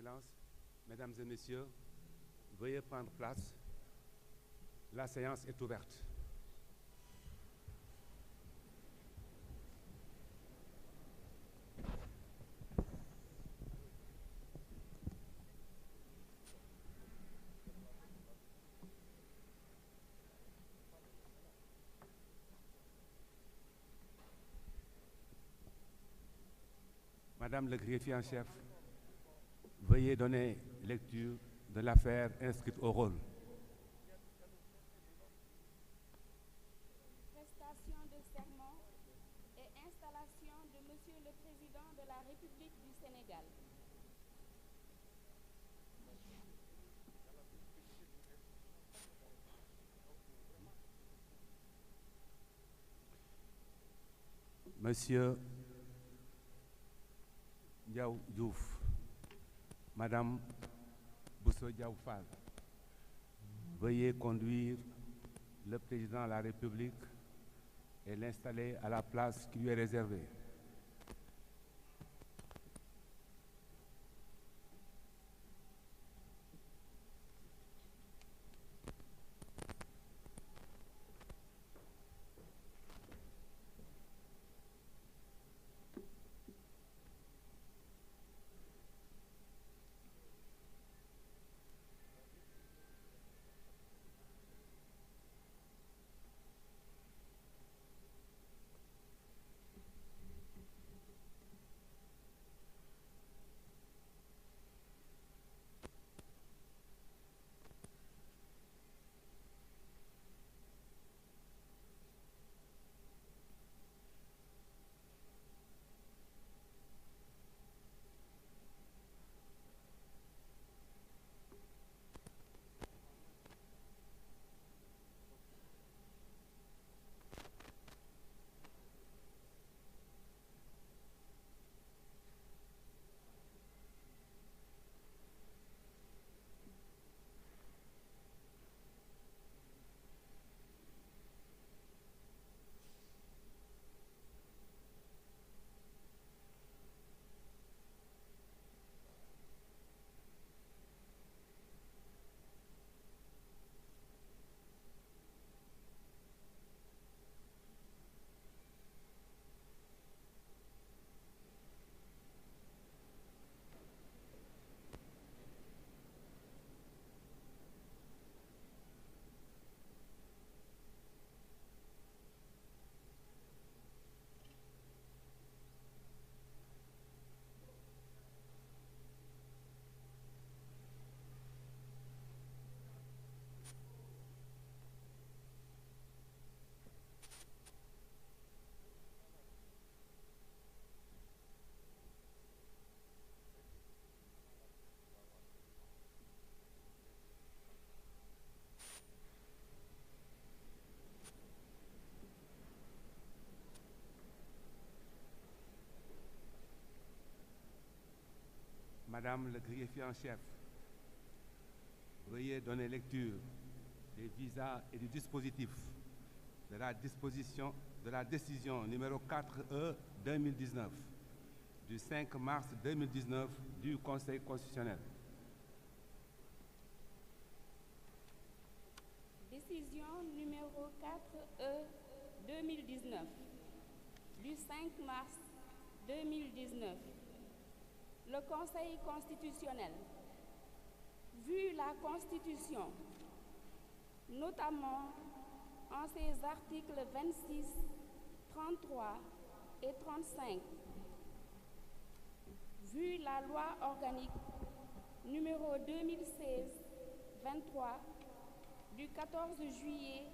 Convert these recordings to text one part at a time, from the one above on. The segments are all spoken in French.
Excellences, Mesdames et Messieurs, veuillez prendre place. La séance est ouverte. Madame le greffier en chef, veuillez donner lecture de l'affaire inscrite au rôle. Prestation de serment et installation de Monsieur le Président de la République du Sénégal. Monsieur Diaw Diouf, Madame Bousso Diaw Fall, veuillez conduire le Président de la République et l'installer à la place qui lui est réservée. Madame le greffier en chef, veuillez donner lecture des visas et du dispositif de la décision numéro 4E 2019 du 5 mars 2019 du Conseil constitutionnel. Décision numéro 4E 2019 du 5 mars 2019. Le Conseil constitutionnel, vu la Constitution, notamment en ses articles 26, 33 et 35, vu la loi organique numéro 2016-23 du 14 juillet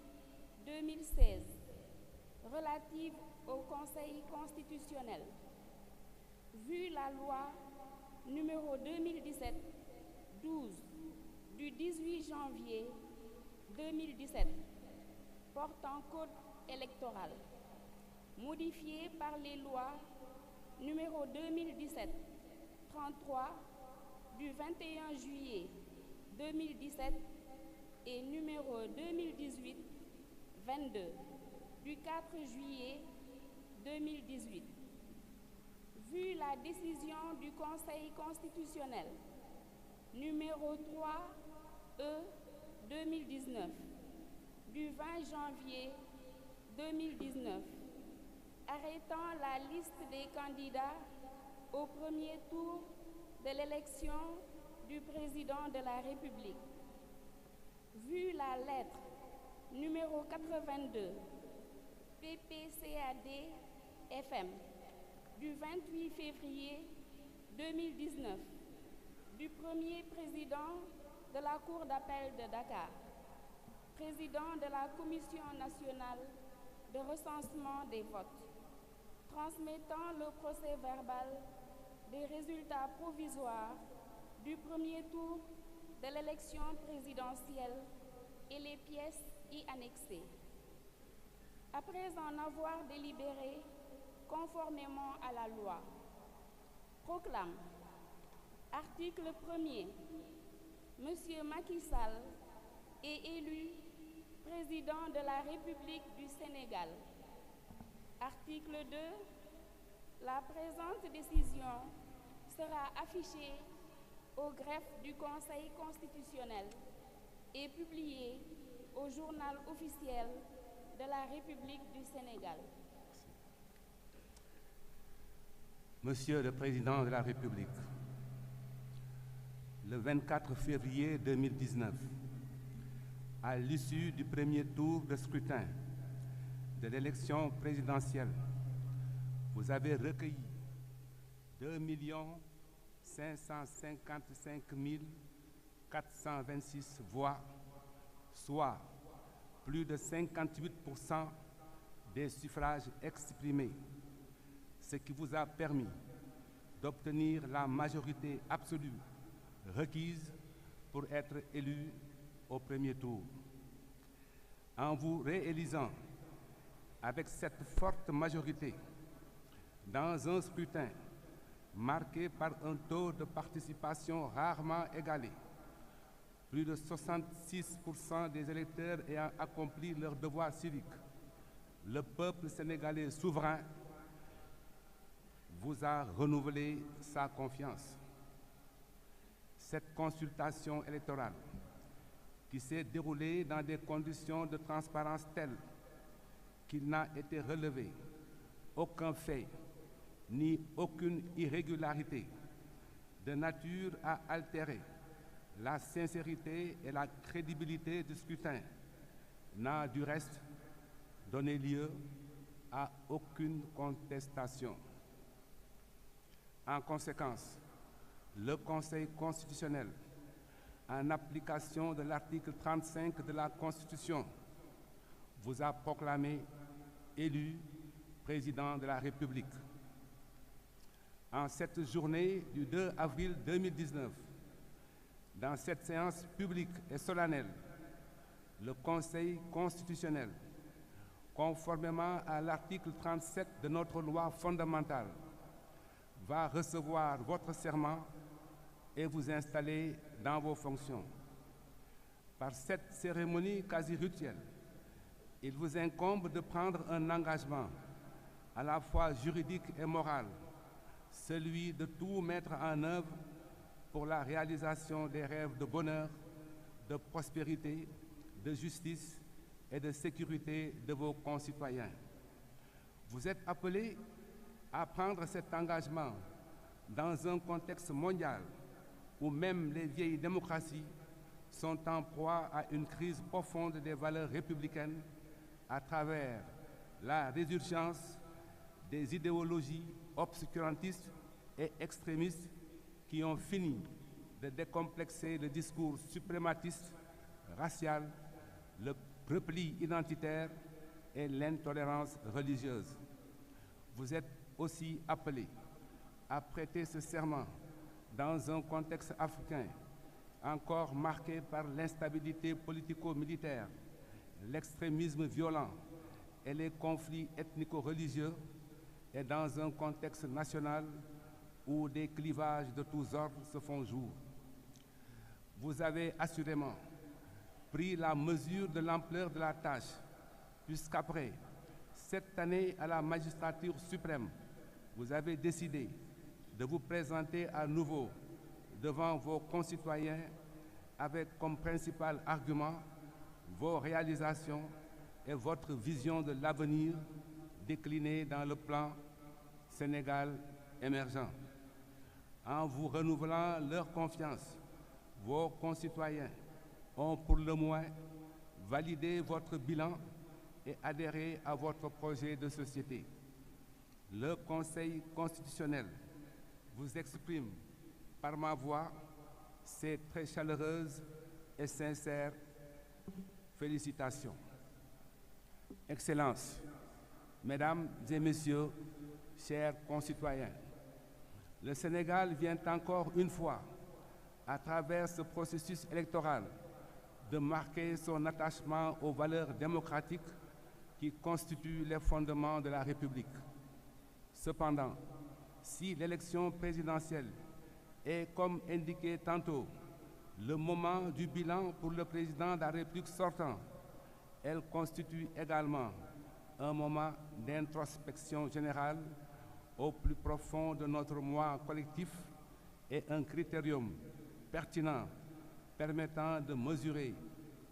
2016 relative au Conseil constitutionnel, vu la loi numéro 2017-12 du 18 janvier 2017 portant code électoral, modifié par les lois numéro 2017-33 du 21 juillet 2017 et numéro 2018-22 du 4 juillet 2018. Vu la décision du Conseil constitutionnel numéro 3E 2019, du 20 janvier 2019, arrêtant la liste des candidats au premier tour de l'élection du président de la République. Vu la lettre numéro 82 PPCAD-FM du 28 février 2019 du premier président de la Cour d'appel de Dakar, président de la Commission nationale de recensement des votes, transmettant le procès-verbal des résultats provisoires du premier tour de l'élection présidentielle et les pièces y annexées. Après en avoir délibéré conformément à la loi, proclame, article 1er, M. Macky Sall est élu président de la République du Sénégal. Article 2, la présente décision sera affichée au greffe du Conseil constitutionnel et publiée au journal officiel de la République du Sénégal. Monsieur le Président de la République, le 24 février 2019, à l'issue du premier tour de scrutin de l'élection présidentielle, vous avez recueilli 2 555 426 voix, soit plus de 58% des suffrages exprimés, ce qui vous a permis d'obtenir la majorité absolue requise pour être élu au premier tour. En vous réélisant avec cette forte majorité dans un scrutin marqué par un taux de participation rarement égalé, plus de 66% des électeurs ayant accompli leur devoir civique, le peuple sénégalais souverain vous a renouvelé sa confiance. Cette consultation électorale, qui s'est déroulée dans des conditions de transparence telles qu'il n'a été relevé aucun fait ni aucune irrégularité de nature à altérer la sincérité et la crédibilité du scrutin, n'a du reste donné lieu à aucune contestation. En conséquence, le Conseil constitutionnel, en application de l'article 35 de la Constitution, vous a proclamé élu président de la République. En cette journée du 2 avril 2019, dans cette séance publique et solennelle, le Conseil constitutionnel, conformément à l'article 37 de notre loi fondamentale, va recevoir votre serment et vous installer dans vos fonctions. Par cette cérémonie quasi rituelle, il vous incombe de prendre un engagement à la fois juridique et moral, celui de tout mettre en œuvre pour la réalisation des rêves de bonheur, de prospérité, de justice et de sécurité de vos concitoyens. Vous êtes appelés à prendre cet engagement dans un contexte mondial où même les vieilles démocraties sont en proie à une crise profonde des valeurs républicaines à travers la résurgence des idéologies obscurantistes et extrémistes qui ont fini de décomplexer le discours suprématiste, racial, le repli identitaire et l'intolérance religieuse. Vous êtes aussi appelés à prêter ce serment dans un contexte africain encore marqué par l'instabilité politico-militaire, l'extrémisme violent et les conflits ethnico-religieux, et dans un contexte national où des clivages de tous ordres se font jour. Vous avez assurément pris la mesure de l'ampleur de la tâche, puisqu'après 7 années à la magistrature suprême, vous avez décidé de vous présenter à nouveau devant vos concitoyens avec comme principal argument vos réalisations et votre vision de l'avenir déclinée dans le plan Sénégal émergent. En vous renouvelant leur confiance, vos concitoyens ont pour le moins validé votre bilan et adhéré à votre projet de société. Le Conseil constitutionnel vous exprime par ma voix ses très chaleureuses et sincères félicitations. Excellences, Mesdames et Messieurs, chers concitoyens, le Sénégal vient encore une fois, à travers ce processus électoral, de marquer son attachement aux valeurs démocratiques qui constituent les fondements de la République. Cependant, si l'élection présidentielle est, comme indiqué tantôt, le moment du bilan pour le président de la République sortant, elle constitue également un moment d'introspection générale au plus profond de notre moi collectif et un critérium pertinent permettant de mesurer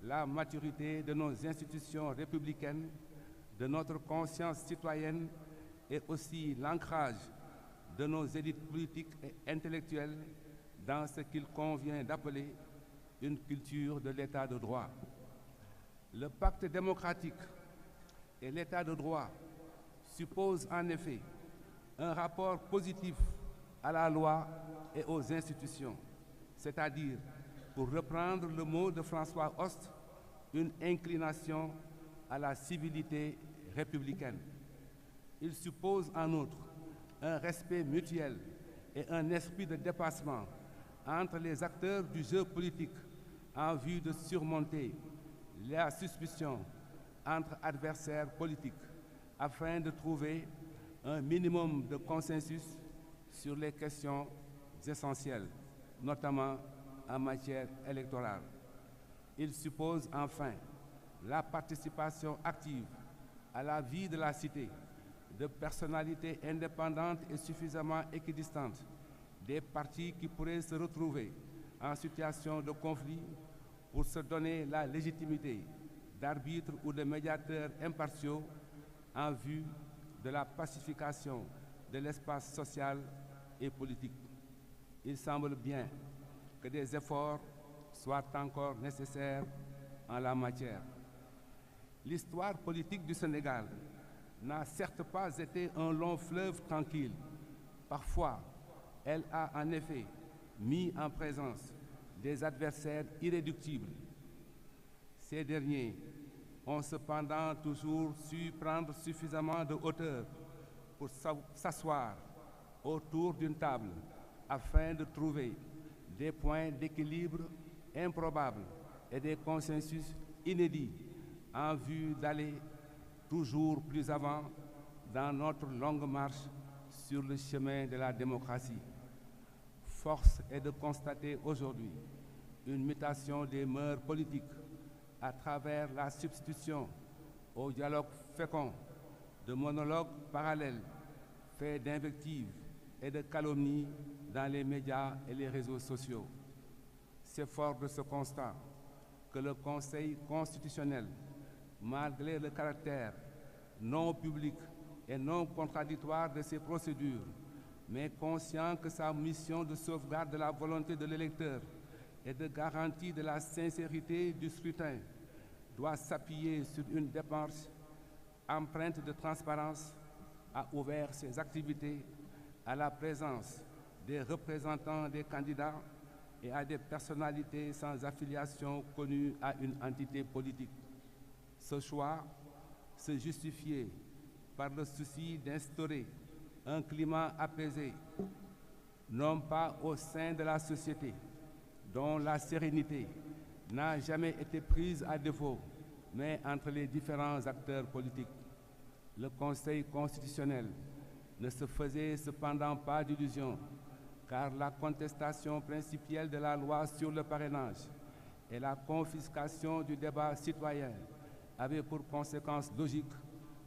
la maturité de nos institutions républicaines, de notre conscience citoyenne et aussi l'ancrage de nos élites politiques et intellectuelles dans ce qu'il convient d'appeler une culture de l'état de droit. Le pacte démocratique et l'état de droit supposent en effet un rapport positif à la loi et aux institutions, c'est-à-dire, pour reprendre le mot de François Host, une inclination à la civilité républicaine. Il suppose en outre un respect mutuel et un esprit de dépassement entre les acteurs du jeu politique en vue de surmonter la suspicion entre adversaires politiques afin de trouver un minimum de consensus sur les questions essentielles, notamment en matière électorale. Il suppose enfin la participation active à la vie de la cité de personnalités indépendantes et suffisamment équidistantes, des partis qui pourraient se retrouver en situation de conflit pour se donner la légitimité d'arbitres ou de médiateurs impartiaux en vue de la pacification de l'espace social et politique. Il semble bien que des efforts soient encore nécessaires en la matière. L'histoire politique du Sénégal n'a certes pas été un long fleuve tranquille. Parfois, elle a en effet mis en présence des adversaires irréductibles. Ces derniers ont cependant toujours su prendre suffisamment de hauteur pour s'asseoir autour d'une table afin de trouver des points d'équilibre improbables et des consensus inédits en vue d'aller toujours plus avant dans notre longue marche sur le chemin de la démocratie. Force est de constater aujourd'hui une mutation des mœurs politiques à travers la substitution au dialogue fécond de monologues parallèles faits d'invectives et de calomnies dans les médias et les réseaux sociaux. C'est fort de ce constat que le Conseil constitutionnel, malgré le caractère non public et non contradictoire de ces procédures, mais conscient que sa mission de sauvegarde de la volonté de l'électeur et de garantie de la sincérité du scrutin doit s'appuyer sur une démarche empreinte de transparence, a ouvert ses activités à la présence des représentants des candidats et à des personnalités sans affiliation connues à une entité politique. Ce choix se justifiait par le souci d'instaurer un climat apaisé, non pas au sein de la société, dont la sérénité n'a jamais été prise à défaut, mais entre les différents acteurs politiques. Le Conseil constitutionnel ne se faisait cependant pas d'illusions, car la contestation principielle de la loi sur le parrainage et la confiscation du débat citoyen avaient pour conséquence logique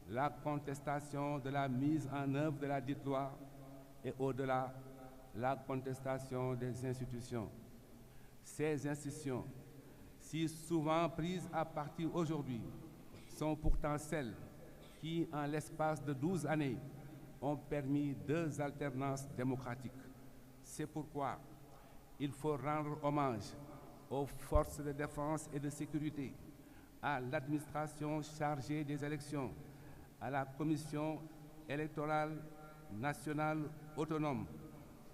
la contestation de la mise en œuvre de la dite loi et au-delà la contestation des institutions. Ces institutions, si souvent prises à partie aujourd'hui, sont pourtant celles qui, en l'espace de 12 années, ont permis 2 alternances démocratiques. C'est pourquoi il faut rendre hommage aux forces de défense et de sécurité, à l'administration chargée des élections, à la Commission électorale nationale autonome,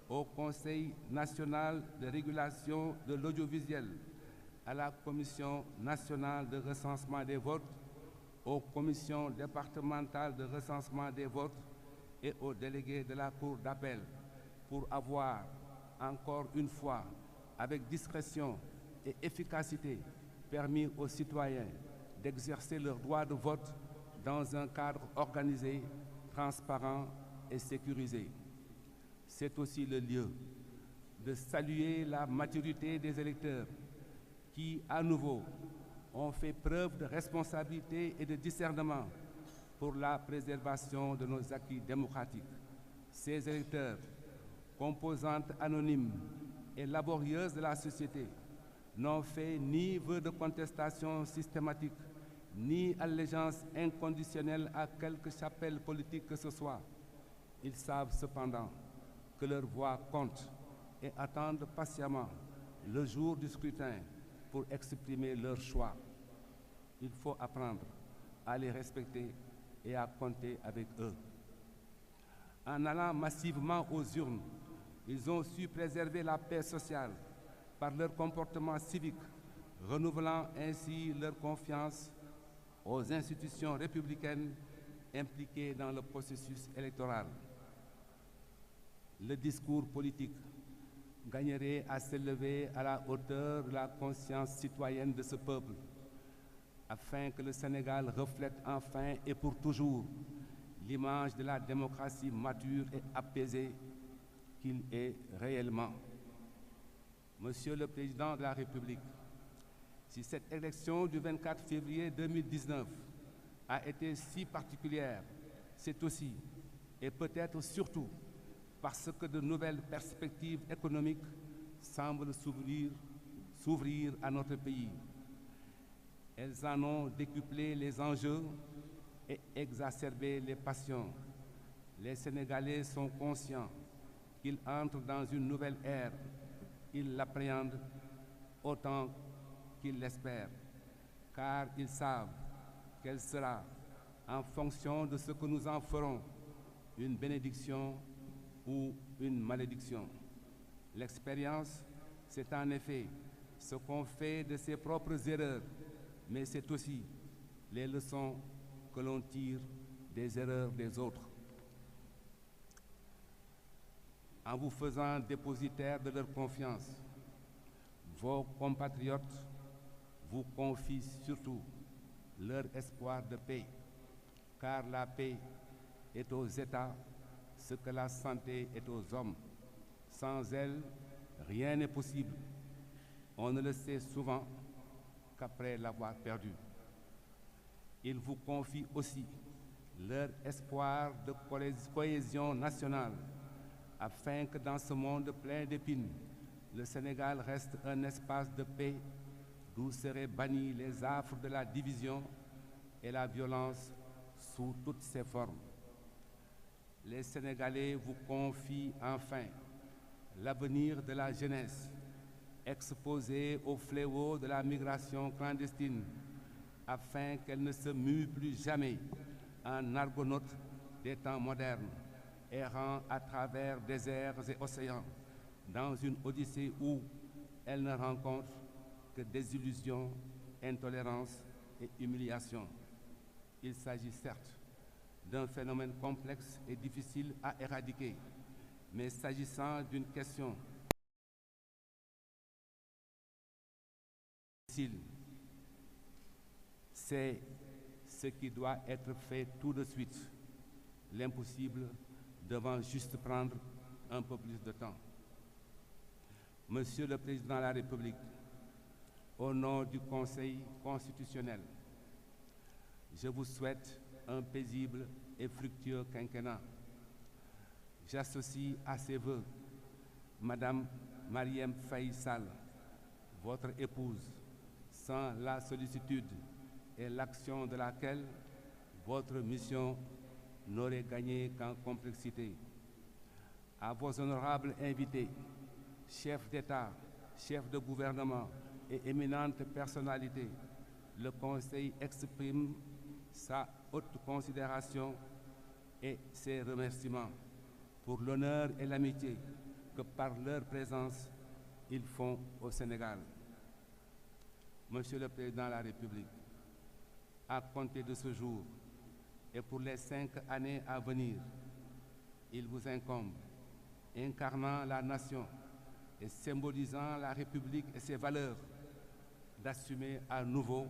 au Conseil national de régulation de l'audiovisuel, à la Commission nationale de recensement des votes, aux commissions départementales de recensement des votes et aux délégués de la Cour d'appel pour avoir, encore une fois, avec discrétion et efficacité, permis aux citoyens d'exercer leur droit de vote dans un cadre organisé, transparent et sécurisé. C'est aussi le lieu de saluer la maturité des électeurs qui, à nouveau, ont fait preuve de responsabilité et de discernement pour la préservation de nos acquis démocratiques. Ces électeurs, composantes anonymes et laborieuses de la société, n'ont fait ni vœu de contestation systématique, ni allégeance inconditionnelle à quelque chapelle politique que ce soit. Ils savent cependant que leur voix compte et attendent patiemment le jour du scrutin pour exprimer leur choix. Il faut apprendre à les respecter et à compter avec eux. En allant massivement aux urnes, ils ont su préserver la paix sociale par leur comportement civique, renouvelant ainsi leur confiance aux institutions républicaines impliquées dans le processus électoral. Le discours politique gagnerait à s'élever à la hauteur de la conscience citoyenne de ce peuple, afin que le Sénégal reflète enfin et pour toujours l'image de la démocratie mature et apaisée qu'il est réellement. Monsieur le Président de la République, si cette élection du 24 février 2019 a été si particulière, c'est aussi, et peut-être surtout, parce que de nouvelles perspectives économiques semblent s'ouvrir à notre pays. Elles en ont décuplé les enjeux et exacerbé les passions. Les Sénégalais sont conscients qu'ils entrent dans une nouvelle ère. Ils l'appréhendent autant qu'ils l'espèrent, car ils savent qu'elle sera, en fonction de ce que nous en ferons, une bénédiction ou une malédiction. L'expérience, c'est en effet ce qu'on fait de ses propres erreurs, mais c'est aussi les leçons que l'on tire des erreurs des autres. En vous faisant dépositaire de leur confiance, vos compatriotes vous confient surtout leur espoir de paix, car la paix est aux États ce que la santé est aux hommes. Sans elle, rien n'est possible. On ne le sait souvent qu'après l'avoir perdu. Ils vous confient aussi leur espoir de cohésion nationale, afin que dans ce monde plein d'épines, le Sénégal reste un espace de paix d'où seraient bannis les affres de la division et la violence sous toutes ses formes. Les Sénégalais vous confient enfin l'avenir de la jeunesse, exposée au fléau de la migration clandestine, afin qu'elle ne se mue plus jamais en argonaute des temps modernes, errant à travers déserts et océans, dans une odyssée où elle ne rencontre que désillusion, intolérance et humiliation. Il s'agit certes d'un phénomène complexe et difficile à éradiquer, mais s'agissant d'une question difficile, c'est ce qui doit être fait tout de suite. L'impossible devant juste prendre un peu plus de temps. Monsieur le Président de la République, au nom du Conseil constitutionnel, je vous souhaite un paisible et fructueux quinquennat. J'associe à ces vœux Madame Marième Faye Sall, votre épouse, sans la sollicitude et l'action de laquelle votre mission n'aurait gagné qu'en complexité. À vos honorables invités, chefs d'État, chefs de gouvernement et éminentes personnalités, le Conseil exprime sa haute considération et ses remerciements pour l'honneur et l'amitié que par leur présence, ils font au Sénégal. Monsieur le Président de la République, à compter de ce jour et pour les 5 années à venir, il vous incombe, incarnant la nation et symbolisant la République et ses valeurs, d'assumer à nouveau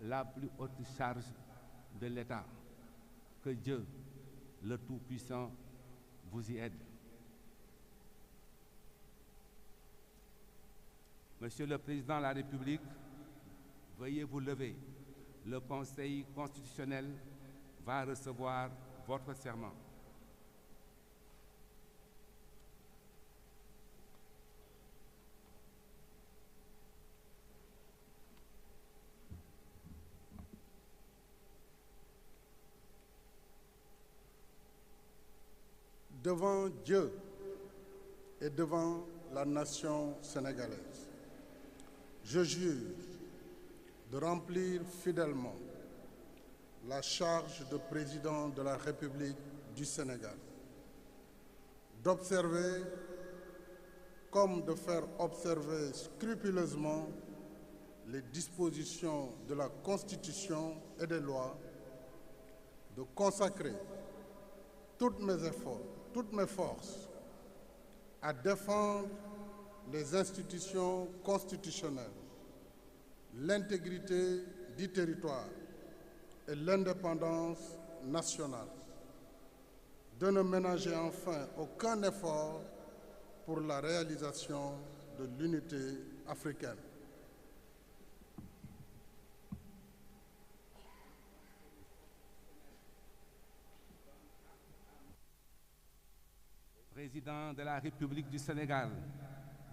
la plus haute charge de l'État. Que Dieu, le Tout-Puissant, vous y aide. Monsieur le Président de la République, veuillez vous lever. Le Conseil constitutionnel va recevoir votre serment. Devant Dieu et devant la nation sénégalaise, je jure de remplir fidèlement la charge de président de la République du Sénégal, d'observer comme de faire observer scrupuleusement les dispositions de la Constitution et des lois, de consacrer tous mes efforts, toutes mes forces à défendre les institutions constitutionnelles, l'intégrité du territoire et l'indépendance nationale, de ne ménager enfin aucun effort pour la réalisation de l'unité africaine. Président de la République du Sénégal,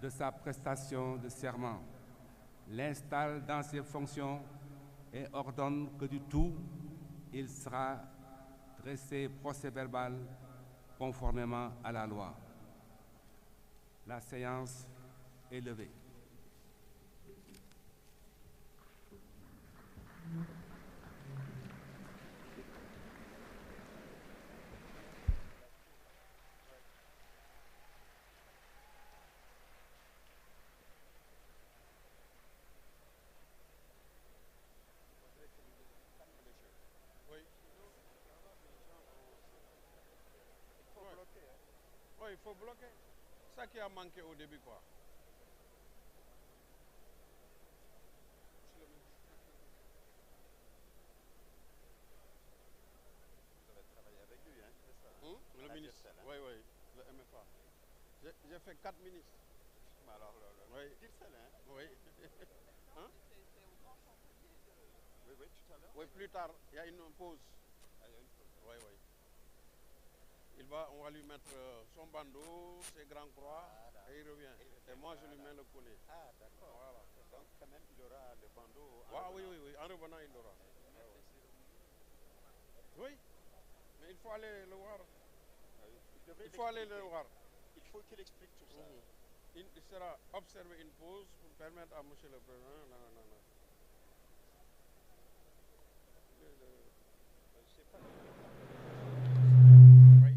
de sa prestation de serment, l'installe dans ses fonctions et ordonne que du tout, il sera dressé procès-verbal conformément à la loi. La séance est levée. Oui, il faut bloquer. Ça qui a manqué au début, quoi. Vous avez travaillé avec lui, hein, c'est ça? Le ministre, oui, oui, le MFA. J'ai fait 4 ministres. Mais alors, oui. Dire seul, hein? Oui. Hein? Oui, oui, tout à l'heure. Oui, plus tard, il y a une pause. Ah, il y a une pause. Oui, oui. On va lui mettre son bandeau, ses grands croix, et il revient. Et moi, je lui mets le collet. Ah, d'accord. Voilà. Donc, quand même, il aura le bandeau. Oui, oui, oui. En revenant, il l'aura. Oui. Mais il faut aller le voir. Il faut aller le voir. Il faut qu'il explique tout ça. Il sera observé une pause pour permettre à monsieur le président. Non. C'est pas... Oui.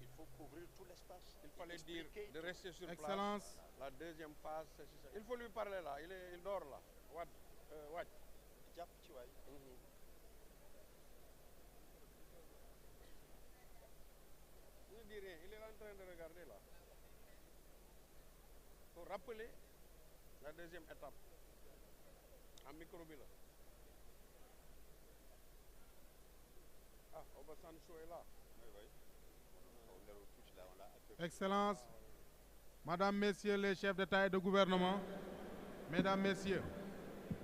Il faut couvrir tout l'espace. Il fallait dire de rester sur Excellence. place. La deuxième phase, c'est ça. Il faut lui parler là. Il dort là. Wad. Jàpp ci waay. Il ne dit rien. Il est en train de regarder là. Il faut rappeler la deuxième étape. En micro-bi là. Ah, Obasanjo est là. Oui, oui. On le retouche là, on l'a un peu. Excellences, Madame, Messieurs les chefs d'État et de gouvernement, Mesdames, Messieurs,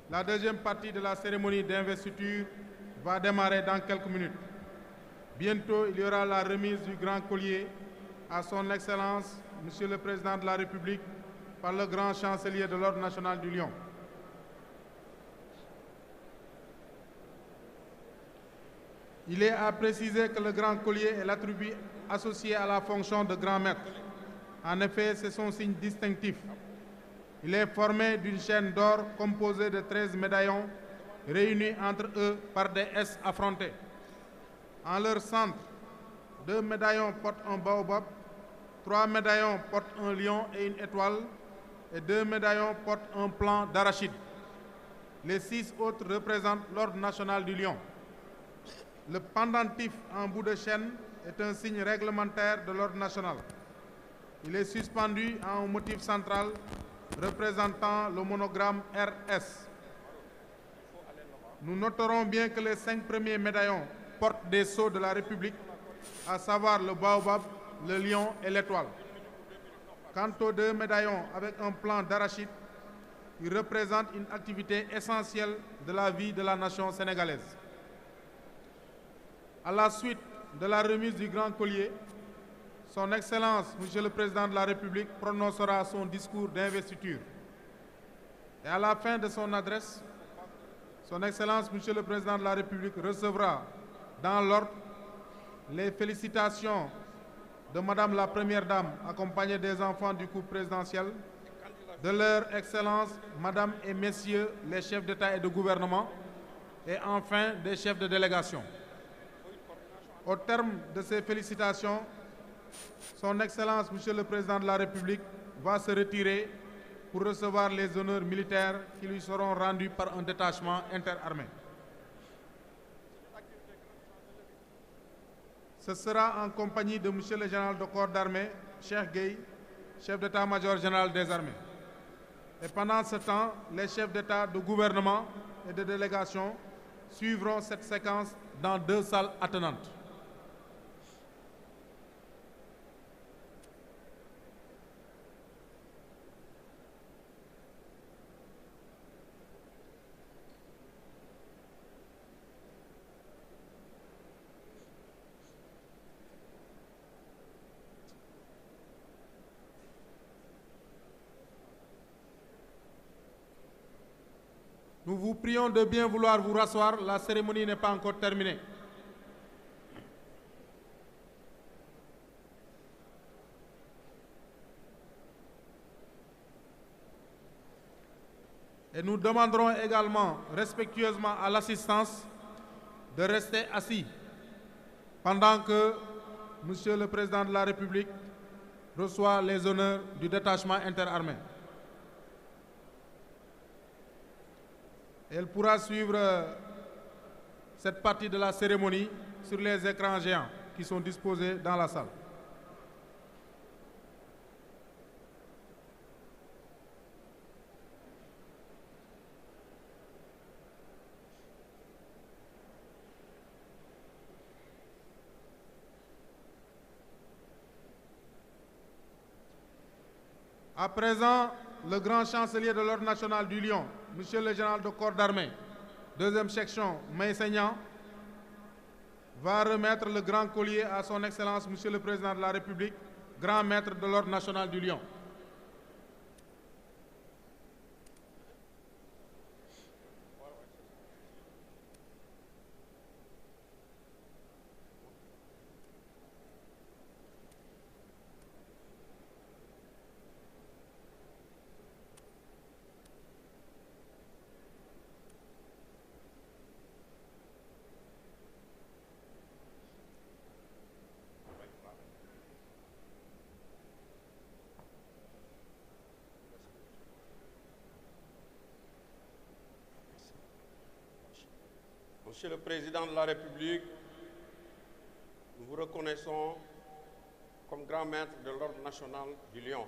la deuxième partie de la cérémonie d'investiture va démarrer dans quelques minutes. Bientôt, il y aura la remise du grand collier à son Excellence, Monsieur le Président de la République, par le grand chancelier de l'Ordre national du Lion. Il est à préciser que le grand collier est l'attribut associé à la fonction de grand maître. En effet, c'est son signe distinctif. Il est formé d'une chaîne d'or composée de 13 médaillons réunis entre eux par des S affrontés. En leur centre, 2 médaillons portent un baobab, 3 médaillons portent un lion et une étoile, et 2 médaillons portent un plant d'arachide. Les 6 autres représentent l'Ordre national du Lion. Le pendentif en bout de chaîne est un signe réglementaire de l'Ordre national. Il est suspendu à un motif central représentant le monogramme RS. Nous noterons bien que les 5 premiers médaillons portent des sceaux de la République, à savoir le baobab, le lion et l'étoile. Quant aux 2 médaillons avec un plant d'arachide, ils représentent une activité essentielle de la vie de la nation sénégalaise. À la suite de la remise du grand collier, Son Excellence, Monsieur le Président de la République, prononcera son discours d'investiture. Et à la fin de son adresse, Son Excellence, Monsieur le Président de la République, recevra dans l'ordre les félicitations de Madame la Première Dame, accompagnée des enfants du couple présidentiel, de leur Excellence, Madame et Messieurs les chefs d'État et de gouvernement, et enfin des chefs de délégation. Au terme de ces félicitations, Son Excellence, Monsieur le Président de la République, va se retirer pour recevoir les honneurs militaires qui lui seront rendus par un détachement interarmé. Ce sera en compagnie de Monsieur le Général de corps d'armée, Cheikh Gueye, chef d'état-major général des armées. Et pendant ce temps, les chefs d'État, de gouvernement et de délégation suivront cette séquence dans 2 salles attenantes. Nous vous prions de bien vouloir vous rasseoir, la cérémonie n'est pas encore terminée. Et nous demanderons également respectueusement à l'assistance de rester assis pendant que Monsieur le Président de la République reçoit les honneurs du détachement interarmé. Elle pourra suivre cette partie de la cérémonie sur les écrans géants qui sont disposés dans la salle. À présent, le grand chancelier de l'Ordre national du Lion, Monsieur le Général de corps d'armée, 2e section, Maïseignan, va remettre le grand collier à Son Excellence, Monsieur le Président de la République, grand maître de l'Ordre national du Lion. Monsieur le Président de la République, nous vous reconnaissons comme grand maître de l'Ordre national du Lion.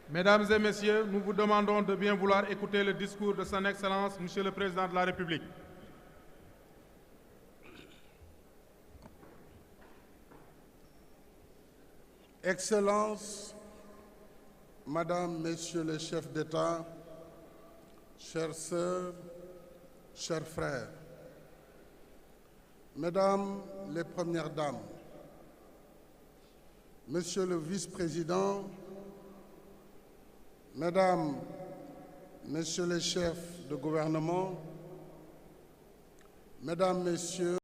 Mesdames et Messieurs, nous vous demandons de bien vouloir écouter le discours de Son Excellence, Monsieur le Président de la République. Excellences, Madame, Messieurs les chefs d'État, chères sœurs, chers frères, Mesdames les Premières Dames, Monsieur le Vice-président, Mesdames, Messieurs les chefs de gouvernement, Mesdames, Messieurs,